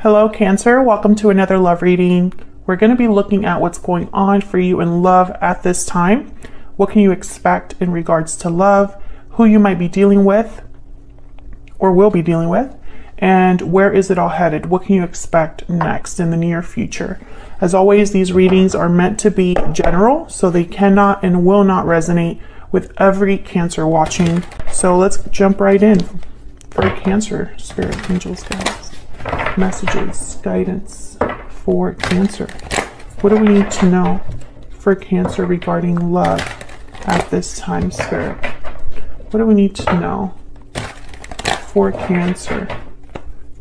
Hello, Cancer. Welcome to another love reading. We're going to be looking at what's going on for you in love at this time. What can you expect in regards to love, who you might be dealing with or will be dealing with, and where is it all headed? What can you expect next in the near future? As always, these readings are meant to be general, so they cannot and will not resonate with every Cancer watching. So let's jump right in for Cancer, Spirit, Angels, Guides, messages, guidance for Cancer. What do we need to know for Cancer regarding love at this time, Spirit? What do we need to know for Cancer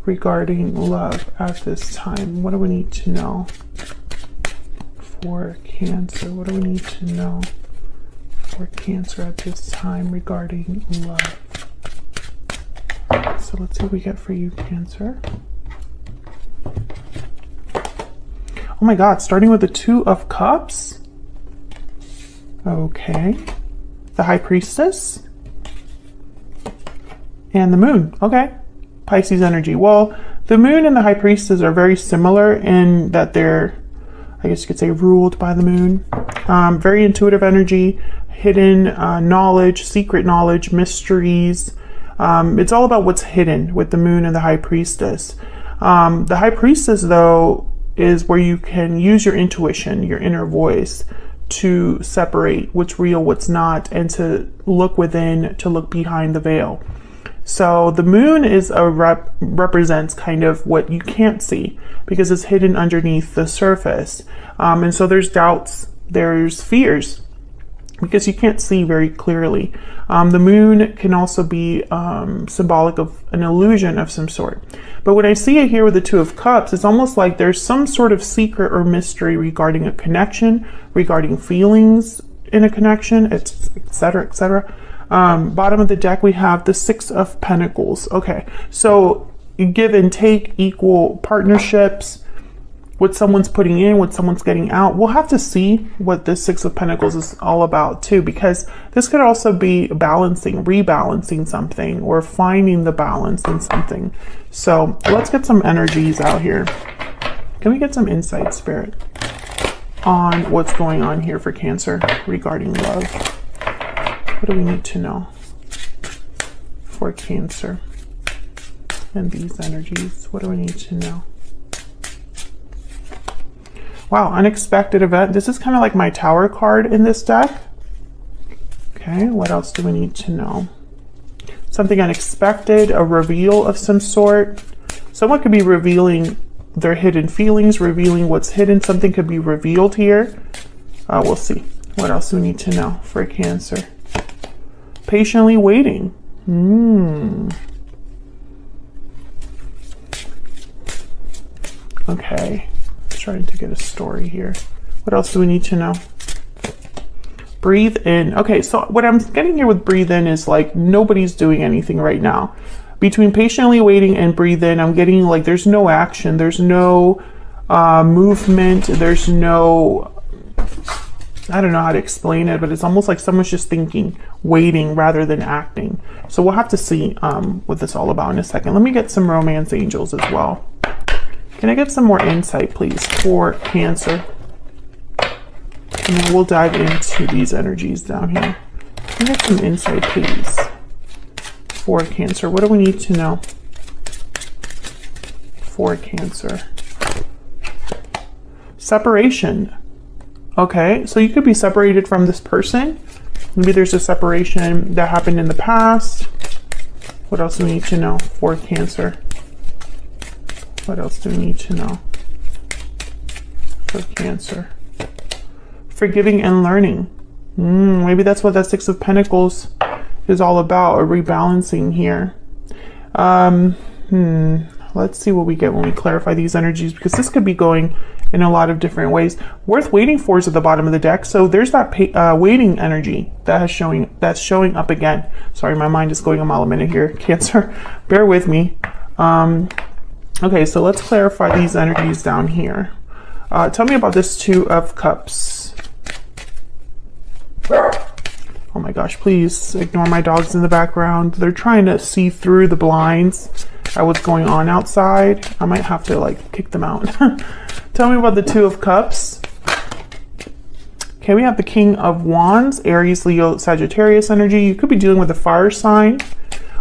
regarding love at this time? What do we need to know for Cancer? What do we need to know for Cancer at this time regarding love? So let's see what we get for you, Cancer. Oh my God, starting with the Two of Cups. Okay. The High Priestess. And the Moon. Okay. Pisces energy. Well, the Moon and the High Priestess are very similar in that they're, I guess you could say, ruled by the Moon. Very intuitive energy, hidden knowledge, secret knowledge, mysteries. It's all about what's hidden with the Moon and the High Priestess. The High Priestess, though, is where you can use your intuition, your inner voice, to separate what's real, what's not, and to look within, to look behind the veil. So the Moon is represents kind of what you can't see because it's hidden underneath the surface. And so there's doubts, there's fears, because you can't see very clearly. The Moon can also be symbolic of an illusion of some sort. But when I see it here with the Two of Cups, it's almost like there's some sort of secret or mystery regarding a connection, regarding feelings in a connection, etc., etc. Bottom of the deck, we have the Six of Pentacles. Okay, so give and take, equal partnerships, what someone's putting in, what someone's getting out. We'll have to see what this Six of Pentacles is all about too, because this could also be balancing, rebalancing something, or finding the balance in something. So let's get some energies out here. Can we get some insight, Spirit, on what's going on here for Cancer regarding love? What do we need to know for Cancer and these energies? What do we need to know? Wow, unexpected event. This is kind of like my Tower card in this deck. Okay, what else do we need to know? Something unexpected, a reveal of some sort. Someone could be revealing their hidden feelings, revealing what's hidden. Something could be revealed here. We'll see. What else do we need to know for Cancer? Patiently waiting. Okay. Trying to get a story here. What else do we need to know? Breathe in. Okay, so what I'm getting here with breathe in is like nobody's doing anything right now. Between patiently waiting and breathe in, I'm getting like there's no action, there's no movement, there's no, I don't know how to explain it, but it's almost like someone's just thinking, waiting rather than acting. So we'll have to see what this is all about in a second. Let me get some romance angels as well. Can I get some more insight, please, for Cancer? And then we'll dive into these energies down here. Can I get some insight, please, for Cancer? What do we need to know for Cancer? Separation. Okay, so you could be separated from this person. Maybe there's a separation that happened in the past. What else do we need to know for Cancer? What else do we need to know for Cancer? Forgiving and learning. Maybe that's what that Six of Pentacles is all about, a rebalancing here. Let's see what we get when we clarify these energies, because this could be going in a lot of different ways. Worth waiting for is at the bottom of the deck. So there's that waiting energy that's showing up again. Sorry, my mind is going a mile a minute here, Cancer. Bear with me. Okay, so let's clarify these energies down here. Tell me about this Two of Cups. Oh my gosh, please ignore my dogs in the background. They're trying to see through the blinds at what's going on outside. I might have to like kick them out. Tell me about the Two of Cups. Okay, we have the King of Wands, Aries, Leo, Sagittarius energy. You could be dealing with a fire sign,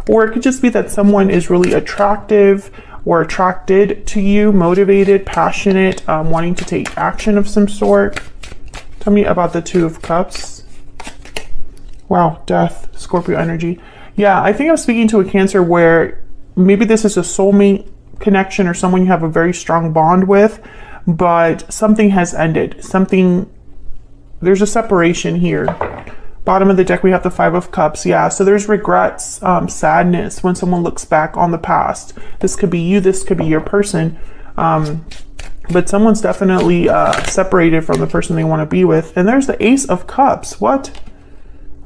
or it could just be that someone is really attractive or attracted to you, motivated, passionate, wanting to take action of some sort. Tell me about the Two of Cups. Wow, Death, Scorpio energy. Yeah, I think I'm speaking to a Cancer where maybe this is a soulmate connection or someone you have a very strong bond with, but something has ended. There's a separation here. Bottom of the deck, we have the Five of Cups. Yeah, so there's regrets, sadness when someone looks back on the past. This could be you, this could be your person. But someone's definitely separated from the person they want to be with. And there's the Ace of Cups. What?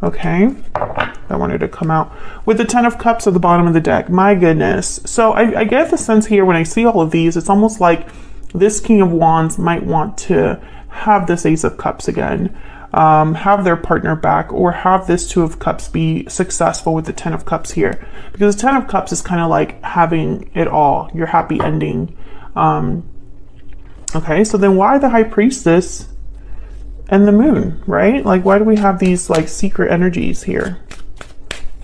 Okay. I wanted to come out. With the Ten of Cups at the bottom of the deck. My goodness. So I get the sense here when I see all of these, it's almost like this King of Wands might want to have this Ace of Cups again, have their partner back, or have this Two of Cups be successful with the Ten of Cups here. Because the Ten of Cups is kind of like having it all, your happy ending. Okay, so then why the High Priestess and the Moon, right? Like, why do we have these like secret energies here?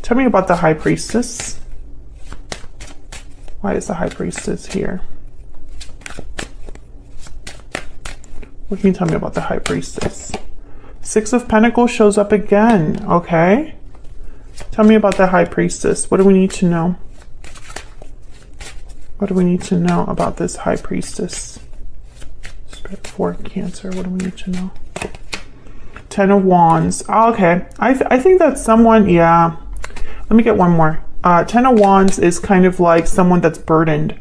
Tell me about the High Priestess. Why is the High Priestess here? What can you tell me about the High Priestess? Six of Pentacles shows up again. Okay. Tell me about the High Priestess. What do we need to know? What do we need to know about this High Priestess? Spirit for Cancer. What do we need to know? Ten of Wands. Oh, okay. I think that's someone, yeah. Let me get one more. Ten of Wands is kind of like someone that's burdened.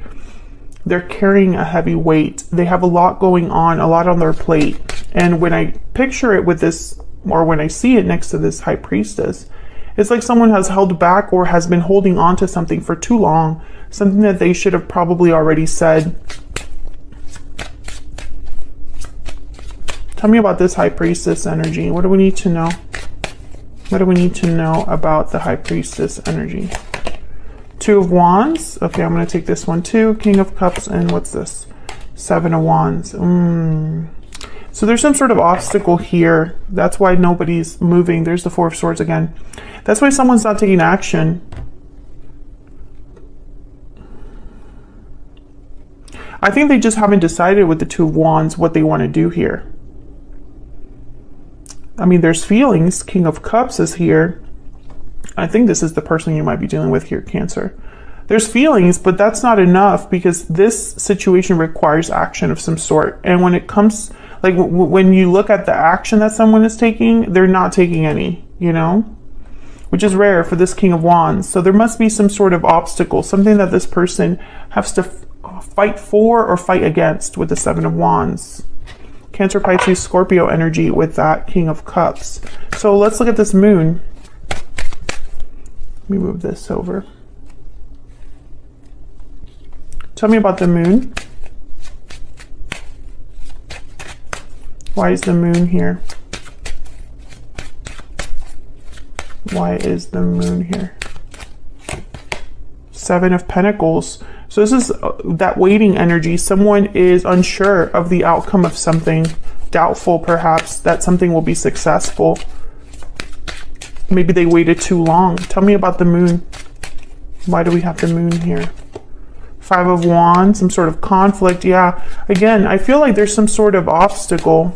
They're carrying a heavy weight. They have a lot going on, a lot on their plate. And when I picture it with this, or when I see it next to this High Priestess, it's like someone has held back or has been holding on to something for too long, something that they should have probably already said. Tell me about this High Priestess energy. What do we need to know? What do we need to know about the High Priestess energy? Two of Wands. Okay, I'm going to take this one too. King of Cups, and what's this? Seven of Wands. So there's some sort of obstacle here. That's why nobody's moving. There's the Four of Swords again. That's why someone's not taking action. I think they just haven't decided with the Two of Wands what they want to do here. I mean, there's feelings. King of Cups is here. I think this is the person you might be dealing with here, Cancer. There's feelings, but that's not enough because this situation requires action of some sort. And when it comes, like when you look at the action that someone is taking, they're not taking any, you know, which is rare for this King of Wands. So there must be some sort of obstacle, something that this person has to fight for or fight against with the Seven of Wands. Cancer, Pisces, Scorpio energy with that King of Cups. So let's look at this Moon. Let me move this over. Tell me about the Moon. Why is the Moon here? Why is the Moon here? Seven of Pentacles. So this is that waiting energy. Someone is unsure of the outcome of something, doubtful perhaps that something will be successful. Maybe they waited too long. Tell me about the Moon. Why do we have the Moon here? Five of Wands, some sort of conflict. Yeah, again, I feel like there's some sort of obstacle.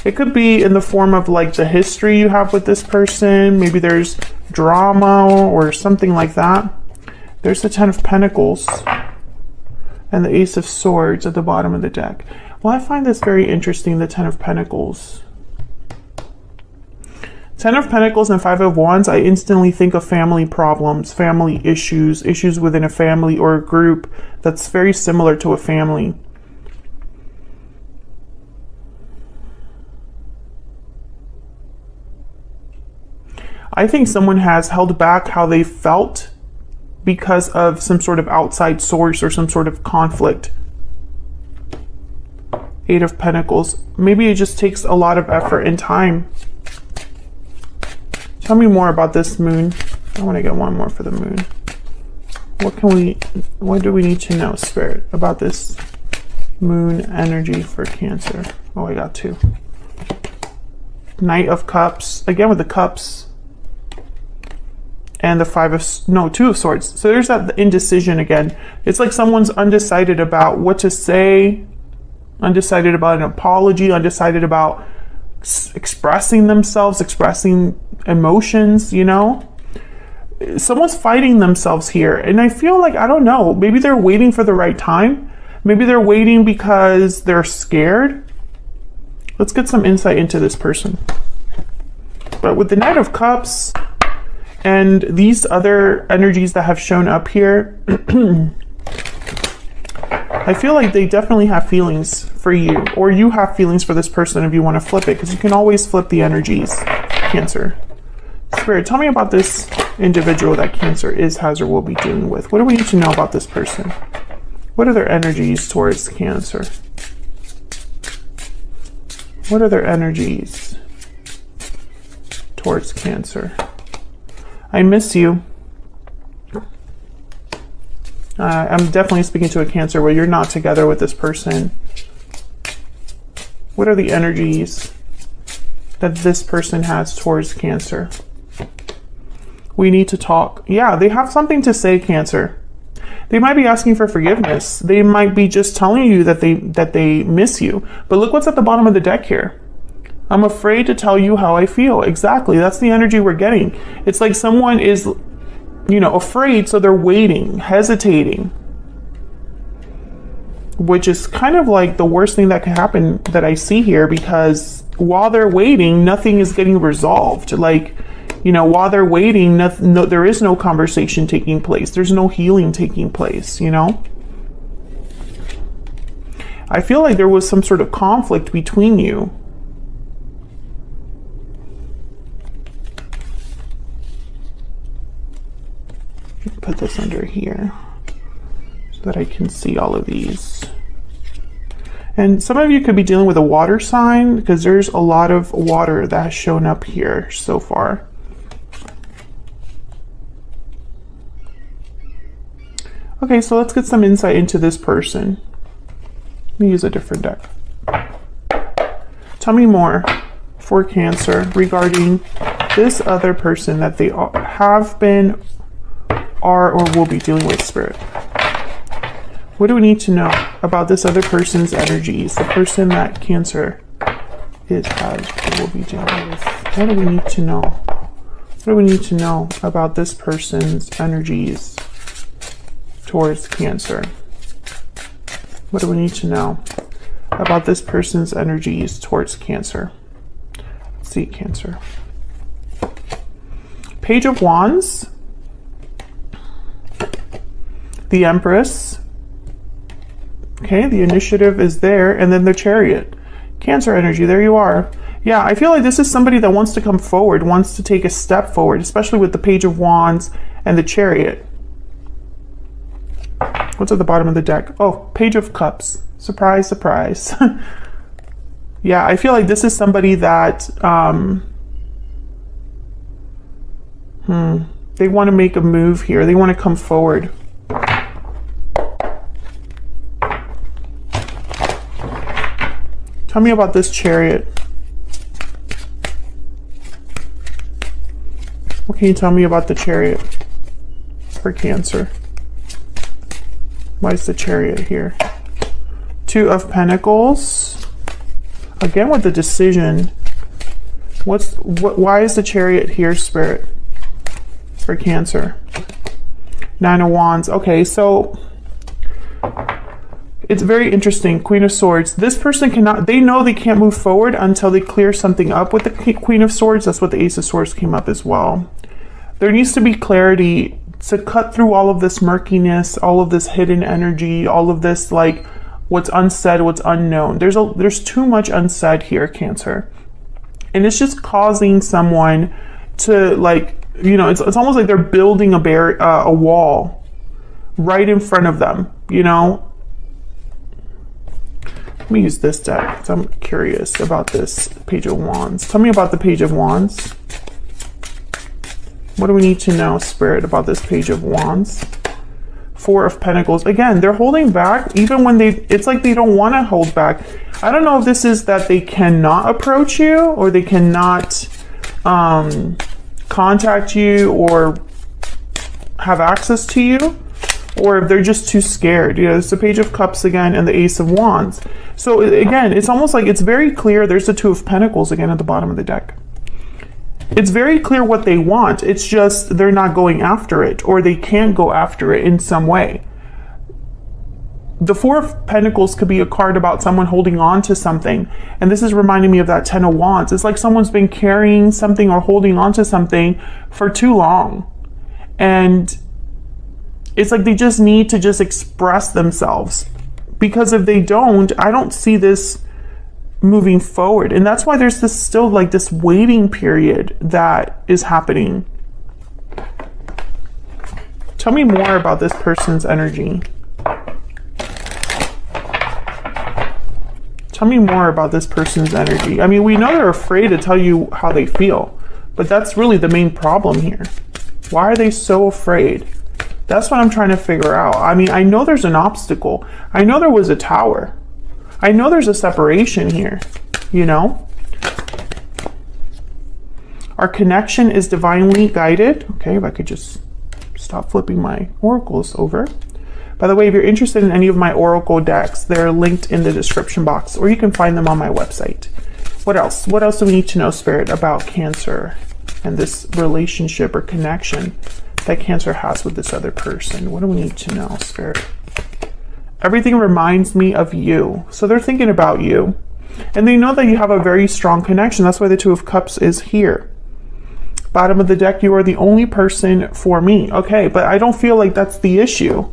It could be in the form of like the history you have with this person. Maybe there's drama or something like that. There's the Ten of Pentacles and the Ace of Swords at the bottom of the deck. Well, I find this very interesting, the Ten of Pentacles. Ten of Pentacles and Five of Wands, I instantly think of family problems, family issues, issues within a family or a group that's very similar to a family. I think someone has held back how they felt because of some sort of outside source or some sort of conflict. Eight of Pentacles. Maybe it just takes a lot of effort and time. Tell me more about this Moon. I want to get one more for the Moon. What do we need to know, Spirit, about this moon energy for Cancer? Oh, I got 2. Knight of Cups, again with the cups, and the 2 of Swords. So there's that indecision again. It's like someone's undecided about what to say, undecided about an apology, undecided about expressing themselves, expressing emotions, you know? Someone's fighting themselves here. And I feel like, I don't know, maybe they're waiting for the right time. Maybe they're waiting because they're scared. Let's get some insight into this person. But with the Knight of Cups and these other energies that have shown up here, I feel like they definitely have feelings for you, or you have feelings for this person if you want to flip it, because you can always flip the energies, Cancer. Spirit, tell me about this individual that Cancer is, has, or will be dealing with. What do we need to know about this person? What are their energies towards Cancer? What are their energies towards Cancer? I miss you. I'm definitely speaking to a Cancer where you're not together with this person. What are the energies that this person has towards Cancer? We need to talk. Yeah, they have something to say, Cancer. They might be asking for forgiveness. They might be just telling you that they miss you. But look what's at the bottom of the deck here. I'm afraid to tell you how I feel. Exactly. That's the energy we're getting. It's like someone is, you know, afraid, so they're waiting, hesitating. Which is kind of like the worst thing that can happen that I see here, because while they're waiting, nothing is getting resolved. Like, you know, while they're waiting, there is no conversation taking place. There's no healing taking place, you know? I feel like there was some sort of conflict between you. Put this under here so that I can see all of these. And some of you could be dealing with a water sign, because there's a lot of water that has shown up here so far. Okay, so let's get some insight into this person. Let me use a different deck. Tell me more for Cancer regarding this other person that they have been, are, or will be dealing with, Spirit. What do we need to know about this other person's energies? The person that Cancer is, has, or will be dealing with. What do we need to know? What do we need to know about this person's energies towards Cancer? What do we need to know about this person's energies towards Cancer? Let's see, Cancer. Page of Wands. The Empress. Okay, the initiative is there, and then the Chariot. Cancer energy, there you are. Yeah, I feel like this is somebody that wants to come forward, wants to take a step forward, especially with the Page of Wands and the Chariot. What's at the bottom of the deck? Oh, Page of Cups. Surprise, surprise. Yeah, I feel like this is somebody that they want to make a move here. They want to come forward. Tell me about this Chariot. What can you tell me about the Chariot for Cancer? Why is the Chariot here? Two of Pentacles. Again with the decision. Why is the Chariot here, Spirit, for Cancer? Nine of Wands. Okay, so it's very interesting. Queen of Swords. This person cannot, they know they can't move forward until they clear something up with the Queen of Swords. That's what the Ace of Swords came up as well. There needs to be clarity to cut through all of this murkiness, all of this hidden energy, all of this, like, what's unsaid, what's unknown. There's too much unsaid here, Cancer. And it's just causing someone to, like, you know, it's almost like they're building a wall right in front of them, you know? Let me use this deck because I'm curious about this Page of Wands. Tell me about the Page of Wands. What do we need to know, Spirit, about this Page of Wands? Four of Pentacles. Again, they're holding back even when it's like they don't want to hold back. I don't know if this is that they cannot approach you or they cannot contact you or have access to you, or if they're just too scared. You know, it's the Page of Cups again and the Ace of Wands. So again, it's almost like it's very clear. There's the Two of Pentacles again at the bottom of the deck. It's very clear what they want. It's just they're not going after it, or they can't go after it in some way. The Four of Pentacles could be a card about someone holding on to something. And this is reminding me of that Ten of Wands. It's like someone's been carrying something or holding on to something for too long. And it's like they just need to just express themselves. Because if they don't, I don't see this moving forward. And that's why there's this still like this waiting period that is happening. Tell me more about this person's energy. Tell me more about this person's energy. I mean, we know they're afraid to tell you how they feel, but that's really the main problem here. Why are they so afraid? That's what I'm trying to figure out. I mean, I know there's an obstacle. I know there was a tower. I know there's a separation here, you know? Our connection is divinely guided. Okay, if I could just stop flipping my oracles over. By the way, if you're interested in any of my oracle decks, they're linked in the description box, or you can find them on my website. What else? What else do we need to know, Spirit, about Cancer and this relationship or connection that Cancer has with this other person? What do we need to know, Spirit? Everything reminds me of you. So they're thinking about you. And they know that you have a very strong connection. That's why the Two of Cups is here. Bottom of the deck, you are the only person for me. Okay, but I don't feel like that's the issue.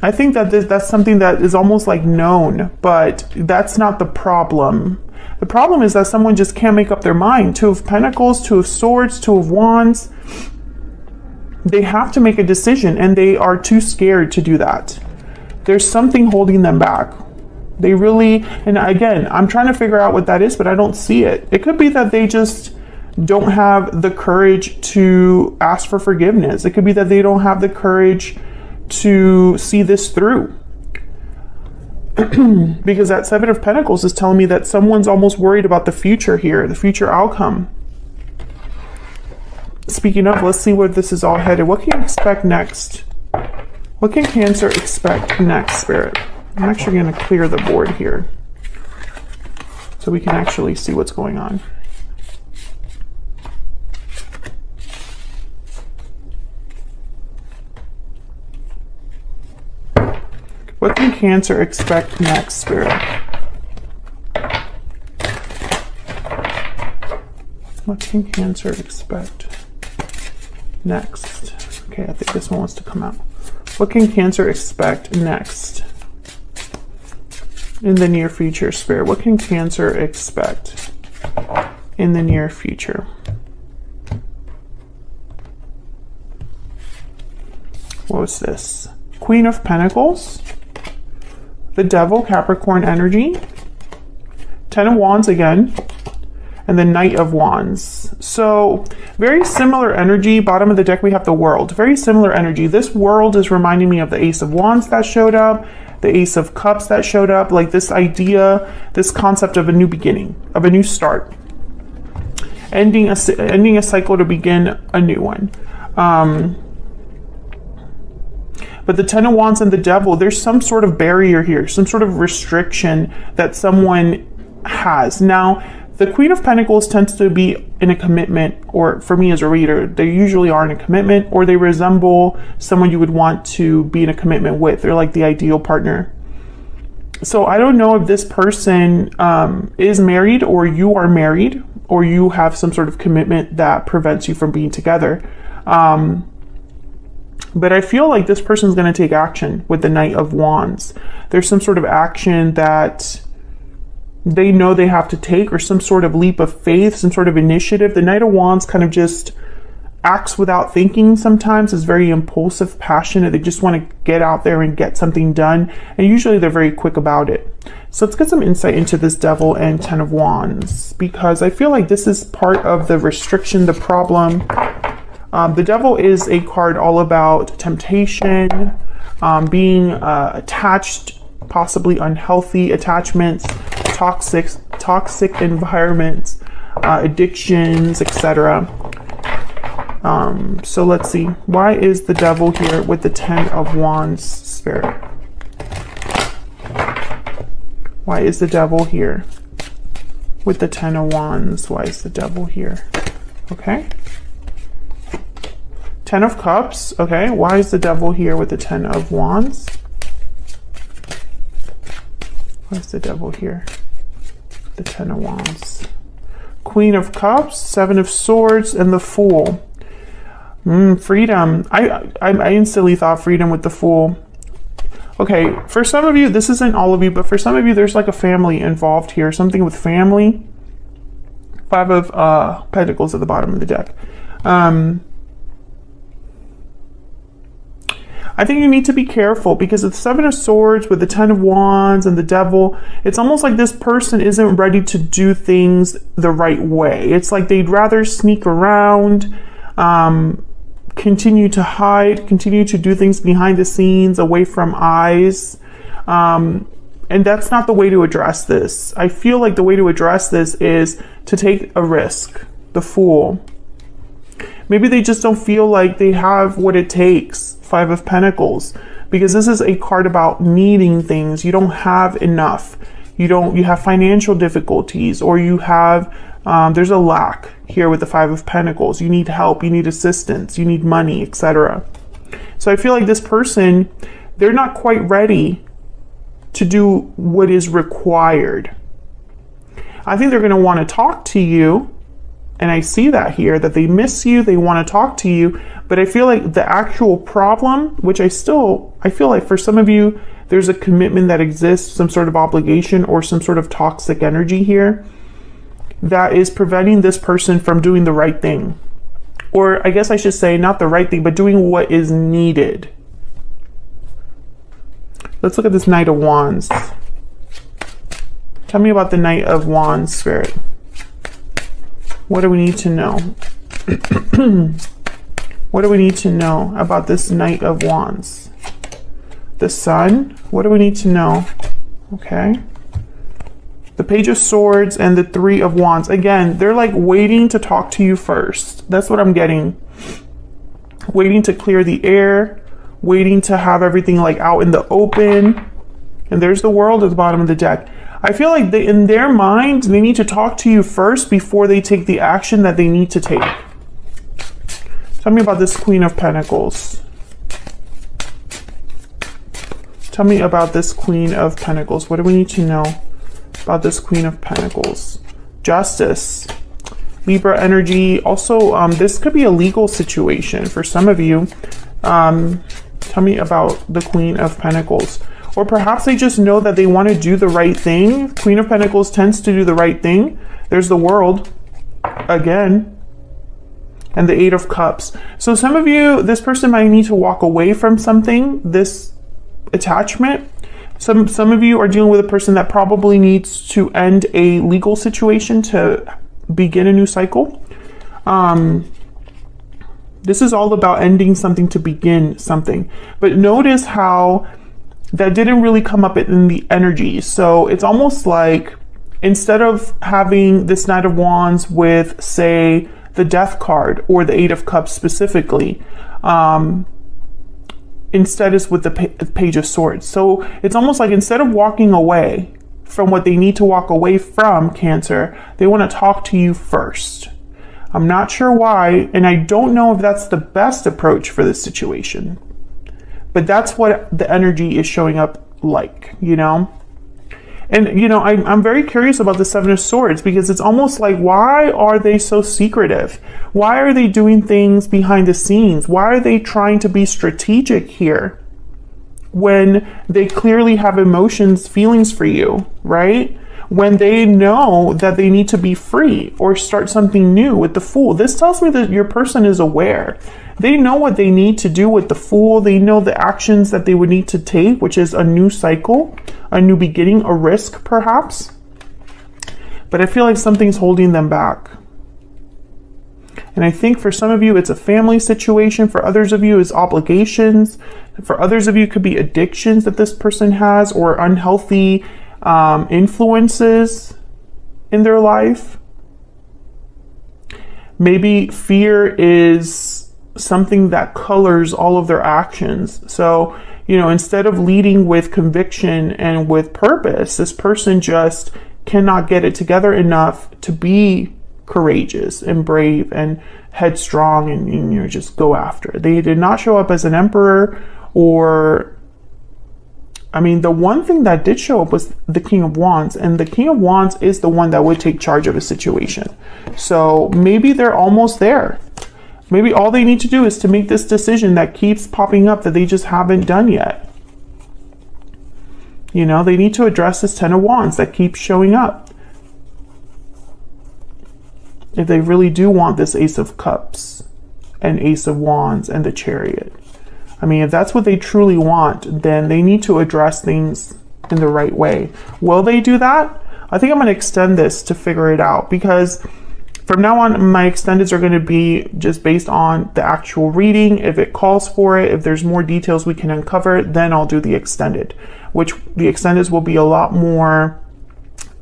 I think that that's something that is almost like known, but that's not the problem. The problem is that someone just can't make up their mind. Two of Pentacles, Two of Swords, Two of Wands. They have to make a decision, and they are too scared to do that. There's something holding them back. They really, and again, I'm trying to figure out what that is, but I don't see it. It could be that they just don't have the courage to ask for forgiveness. It could be that they don't have the courage to see this through. Because that Seven of Pentacles is telling me that someone's almost worried about the future here, the future outcome. Speaking of, let's see where this is all headed. What can you expect next? What can Cancer expect next, Spirit? I'm actually going to clear the board here so we can actually see what's going on. What can Cancer expect next, Spirit? What can Cancer expect next? Okay, I think this one wants to come out. What can Cancer expect next in the near future, Spirit? What can Cancer expect in the near future? What was this? Queen of Pentacles. The Devil, Capricorn energy, Ten of Wands again, and the Knight of Wands. So very similar energy. Bottom of the deck, we have the World. Very similar energy. This World is reminding me of the Ace of Wands that showed up, the Ace of Cups that showed up, like this idea, this concept of a new beginning, of a new start. Ending a cycle to begin a new one. But the Ten of Wands and the Devil, there's some sort of barrier here, some sort of restriction that someone has. Now, the Queen of Pentacles tends to be in a commitment, or for me as a reader, they usually are in a commitment, or they resemble someone you would want to be in a commitment with. They're like the ideal partner. So I don't know if this person is married, or you are married, or you have some sort of commitment that prevents you from being together. But I feel like this person's going to take action with the Knight of Wands. There's some sort of action that they know they have to take, or some sort of leap of faith, some sort of initiative. The Knight of Wands kind of just acts without thinking sometimes, is very impulsive, passionate. They just want to get out there and get something done. And usually they're very quick about it. So let's get some insight into this Devil and Ten of Wands, because I feel like this is part of the restriction, the problem. The Devil is a card all about temptation, being attached, possibly unhealthy attachments, toxic environments, addictions, etc. So let's see. Why is the devil here with the 10 of Wands, Spirit? Why is the devil here with the 10 of Wands? Why is the devil here? Okay. 10 of Cups. Okay. Why is the devil here with the 10 of Wands? Why is the devil here? The 10 of Wands. Queen of Cups, 7 of Swords, and the Fool. Freedom. I instantly thought freedom with the Fool. Okay, for some of you, this isn't all of you, but for some of you, there's like a family involved here. Something with family. 5 of Pentacles at the bottom of the deck. I think you need to be careful because it's 7 of Swords with the 10 of Wands and the devil. It's almost like this person isn't ready to do things the right way. It's like they'd rather sneak around, continue to hide, continue to do things behind the scenes, away from eyes. And that's not the way to address this. I feel like the way to address this is to take a risk. The Fool. Maybe they just don't feel like they have what it takes. 5 of Pentacles. Because this is a card about needing things. You don't have enough. You have financial difficulties, or you have, there's a lack here with the 5 of Pentacles. You need help, you need assistance, you need money, etc. So I feel like this person, they're not quite ready to do what is required. I think they're going to want to talk to you. And I see that here, that they miss you, they want to talk to you. But I feel like the actual problem, which I feel like for some of you, there's a commitment that exists, some sort of obligation or some sort of toxic energy here that is preventing this person from doing the right thing. Or I guess I should say not the right thing, but doing what is needed. Let's look at this Knight of Wands. Tell me about the Knight of Wands, Spirit. What do we need to know? What do we need to know about this Knight of Wands? The Sun? What do we need to know? Okay. The Page of Swords and the 3 of Wands. Again, they're like waiting to talk to you first. That's what I'm getting. Waiting to clear the air. Waiting to have everything like out in the open. And there's the World at the bottom of the deck. I feel like in their mind, they need to talk to you first before they take the action that they need to take. Tell me about this Queen of Pentacles. Tell me about this Queen of Pentacles. What do we need to know about this Queen of Pentacles? Justice. Libra energy. Also, this could be a legal situation for some of you. Tell me about the Queen of Pentacles. Or perhaps they just know that they want to do the right thing. Queen of Pentacles tends to do the right thing. There's the World again. And the 8 of Cups. So some of you, this person might need to walk away from something, this attachment. Some of you are dealing with a person that probably needs to end a legal situation to begin a new cycle. This is all about ending something to begin something. But notice how that didn't really come up in the energy. So it's almost like instead of having this Knight of Wands with, say, the Death card or the 8 of Cups specifically, instead is with the Page of Swords. So it's almost like instead of walking away from what they need to walk away from, Cancer, they want to talk to you first. I'm not sure why, and I don't know if that's the best approach for this situation. But that's what the energy is showing up like, you know? And, you know, I'm very curious about the 7 of Swords because it's almost like, why are they so secretive? Why are they doing things behind the scenes? Why are they trying to be strategic here when they clearly have emotions, feelings for you, right? When they know that they need to be free or start something new with the Fool. This tells me that your person is aware. They know what they need to do with the Fool. They know the actions that they would need to take, which is a new cycle, a new beginning, a risk perhaps. But I feel like something's holding them back. And I think for some of you, it's a family situation. For others of you, it's obligations. For others of you, it could be addictions that this person has, or unhealthy influences in their life. Maybe fear is something that colors all of their actions. So, you know, instead of leading with conviction and with purpose, this person just cannot get it together enough to be courageous and brave and headstrong and, you know, just go after it. They did not show up as an emperor, or, I mean, the one thing that did show up was the King of Wands, and the King of Wands is the one that would take charge of a situation. So maybe they're almost there. Maybe all they need to do is to make this decision that keeps popping up that they just haven't done yet. You know, they need to address this Ten of Wands that keeps showing up. If they really do want this Ace of Cups and Ace of Wands and the Chariot. I mean, if that's what they truly want, then they need to address things in the right way. Will they do that? I think I'm going to extend this to figure it out, because from now on, my extendeds are going to be just based on the actual reading. If it calls for it, if there's more details we can uncover, then I'll do the extended, which the extendeds will be a lot more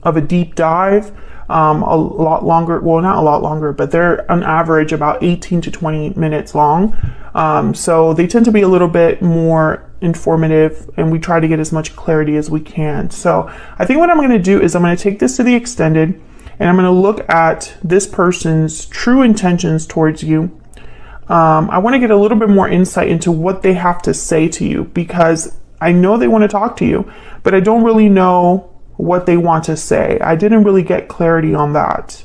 of a deep dive, a lot longer. Well, not a lot longer, but they're on average about 18 to 20 minutes long. So they tend to be a little bit more informative, and we try to get as much clarity as we can. So I think what I'm going to do is I'm going to take this to the extended, and I'm going to look at this person's true intentions towards you. I want to get a little bit more insight into what they have to say to you, because I know they want to talk to you, but I don't really know what they want to say. I didn't really get clarity on that.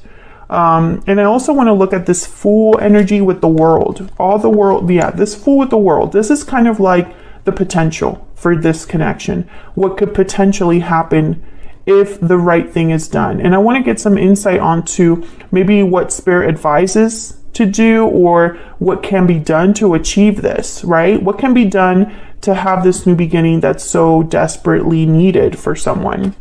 And I also want to look at this Fool energy with the World. All the world, yeah, this Fool with the World. This is kind of like the potential for this connection. What could potentially happen if the right thing is done. And I want to get some insight onto maybe what Spirit advises to do, or what can be done to achieve this, right? What can be done to have this new beginning that's so desperately needed for someone.